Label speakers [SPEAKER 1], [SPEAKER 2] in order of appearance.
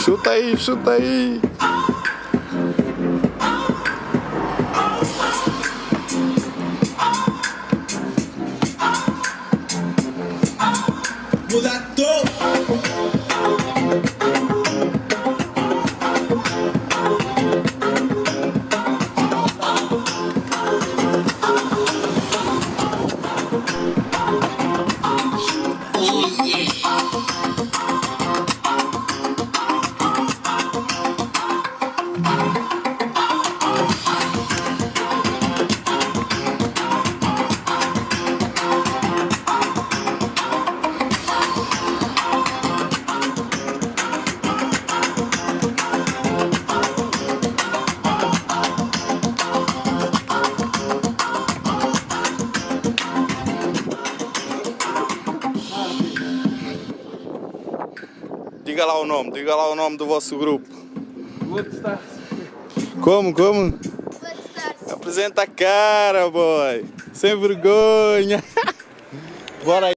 [SPEAKER 1] Chuta aí, chuta aí. Diga lá o nome do vosso grupo.
[SPEAKER 2] Woodstars.
[SPEAKER 1] Como?
[SPEAKER 3] Woodstars.
[SPEAKER 1] Apresenta a cara, boy. Sem vergonha. Bora aí.